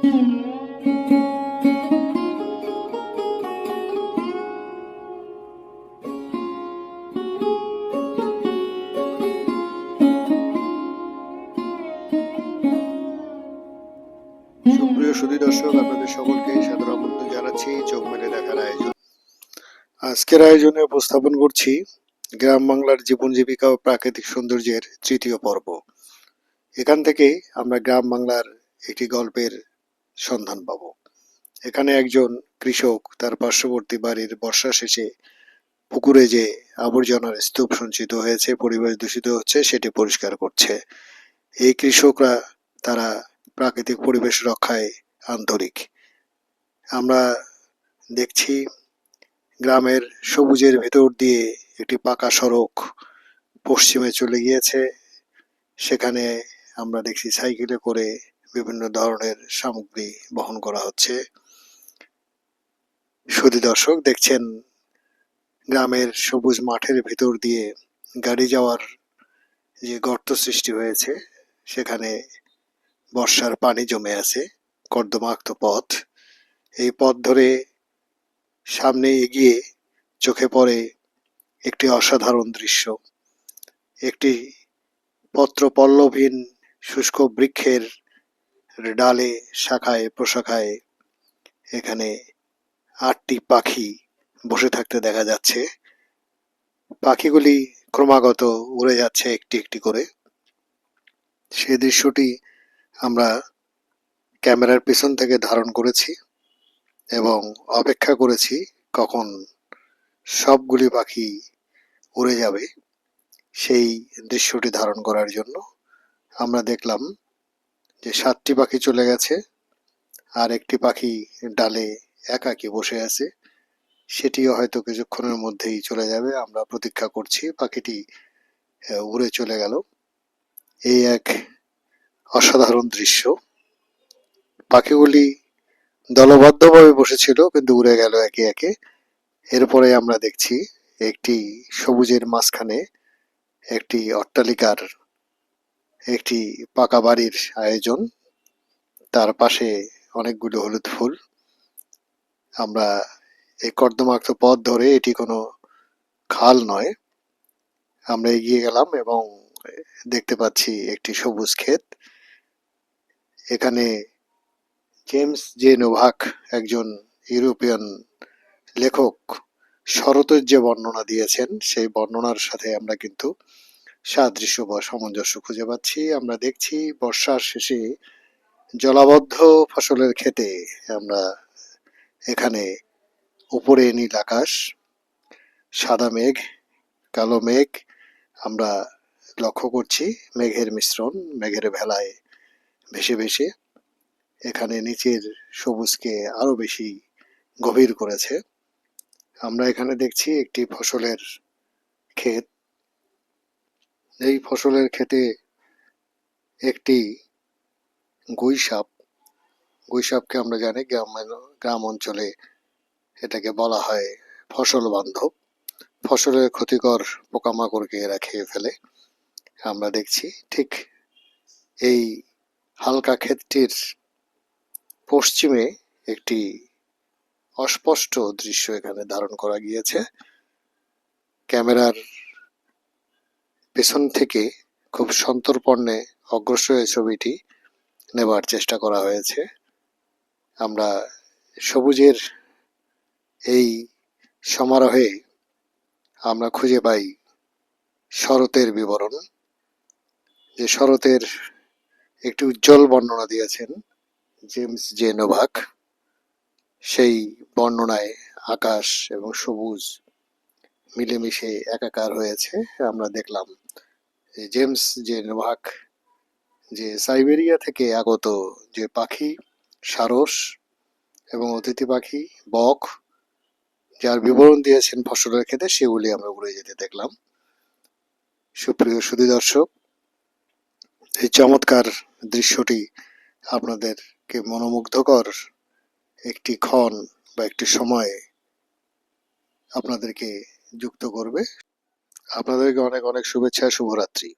সুপ্রিয় সুধী দর্শক, আপনাদের সকলকে সাদর আমন্ত্রণ জানাচ্ছি চোখ মেলে দেখার আয়োজন। আজকের আয়োজনে উপস্থাপন করছি গ্রাম বাংলার জীবন জীবিকা ও প্রাকৃতিক সৌন্দর্যের তৃতীয় পর্ব। এখান থেকে আমরা গ্রাম বাংলার একটি গল্পের সন্ধান পাব। এখানে একজন কৃষক তার পার্শ্ববর্তী বাড়ির বর্ষা শেষে পুকুরে যে আবর্জনার স্তূপ সঞ্চিত হয়েছে, পরিবেশ দূষিত হচ্ছে, সেটি পরিষ্কার করছে। এই কৃষকরা তারা প্রাকৃতিক পরিবেশ রক্ষায় আন্তরিক। আমরা দেখছি গ্রামের সবুজের ভেতর দিয়ে একটি পাকা সড়ক পশ্চিমে চলে গিয়েছে। সেখানে আমরা দেখছি সাইকেলে করে বিভিন্ন ধরনের সামগ্রী বহন করা হচ্ছে। সুধী দর্শক, দেখছেন গ্রামের সবুজ মাঠের ভেতর দিয়ে গাড়ি যাওয়ার যে গর্ত সৃষ্টি হয়েছে, সেখানে বর্ষার পানি জমে আছে, কর্দমাক্ত পথ। এই পথ ধরে সামনে এগিয়ে চোখে পড়ে একটি অসাধারণ দৃশ্য। একটি পত্রপল্লবহীন শুষ্ক বৃক্ষের ডালে শাখায় প্রশাখায় এখানে 8টি পাখি বসে থাকতে দেখা যাচ্ছে। পাখিগুলি ক্রমাগত উড়ে যাচ্ছে একটি একটি করে। সেই দৃশ্যটি আমরা ক্যামেরার পিছন থেকে ধারণ করেছি এবং অপেক্ষা করেছি কখন সবগুলি পাখি উড়ে যাবে সেই দৃশ্যটি ধারণ করার জন্য। আমরা দেখলাম যে 7টি পাখি চলে গেছে, আর একটি পাখি ডালে একাকী বসে আছে। সেটিও হয়তো কিছুক্ষণের মধ্যেই চলে যাবে। আমরা প্রতীক্ষা করছি, পাখিটি উড়ে চলে গেল। এই এক অসাধারণ দৃশ্য। পাখিগুলি দলবদ্ধভাবে বসেছিল, কিন্তু উড়ে গেল একে একে। এরপরে আমরা দেখছি একটি সবুজের মাঝখানে একটি অট্টালিকার একটি পাকা বাড়ির আয়োজন, তার পাশে অনেকগুলো হলুদ ফুল। আমরা এই কর্দমাক্ত পথ ধরে, এটি কোনো খাল নয়, আমরা এগিয়ে গেলাম এবং দেখতে পাচ্ছি একটি সবুজ ক্ষেত। এখানে জেমস জে নোভাক, একজন ইউরোপিয়ান লেখক, শরতের যে বর্ণনা দিয়েছেন সেই বর্ণনার সাথে আমরা কিন্তু সাদৃশ্য বা সামঞ্জস্য খুঁজে পাচ্ছি। আমরা দেখছি বর্ষার শেষে জলাবদ্ধ ফসলের ক্ষেতে আমরা এখানে উপরে নীল আকাশ, সাদা মেঘ, কালো মেঘ আমরা লক্ষ্য করছি। মেঘের মিশ্রণ, মেঘের ভেলায় ভেসে ভেসে এখানে নিচের সবুজকে আরো বেশি গভীর করেছে। আমরা এখানে দেখছি একটি ফসলের ক্ষেত। এই ফসলের ক্ষেতে একটি গুইসাপ, গুইসাপকে আমরা জানি গ্রাম অঞ্চলে এটাকে বলা হয় ফসল বান্ধব। ফসলের ক্ষতিকর পোকামাকড়কে এরা খেয়ে ফেলে। আমরা দেখছি ঠিক এই হালকা ক্ষেতটির পশ্চিমে একটি অস্পষ্ট দৃশ্য এখানে ধারণ করা গিয়েছে। ক্যামেরার পেছন থেকে খুব সন্তর্পণে অগ্রসর এই ছবিটি নেবার চেষ্টা করা হয়েছে। আমরা সবুজের এই সমারোহে আমরা খুঁজে পাই শরতের বিবরণ। যে শরতের একটি উজ্জ্বল বর্ণনা দিয়েছেন জেমস জে নোভাক। সেই বর্ণনায় আকাশ এবং সবুজ মিলেমিশে একাকার হয়েছে। আমরা দেখলাম জেমস জে নোভাক যে সাইবেরিয়া থেকে আগত যে পাখি, সারস এবং অতিথি পাখি, বক, যার বিবরণ দিয়েছেন ফসলের ক্ষেতে, সেগুলি আমরা উড়ে যেতে দেখলাম। সুপ্রিয় সুধী দর্শক, এই চমৎকার দৃশ্যটি আপনাদেরকে মনোমুগ্ধকর একটি ক্ষণ বা একটি সময় আপনাদেরকে যুক্ত করবে। আপনাদেরকে অনেক অনেক শুভেচ্ছা, শুভরাত্রি।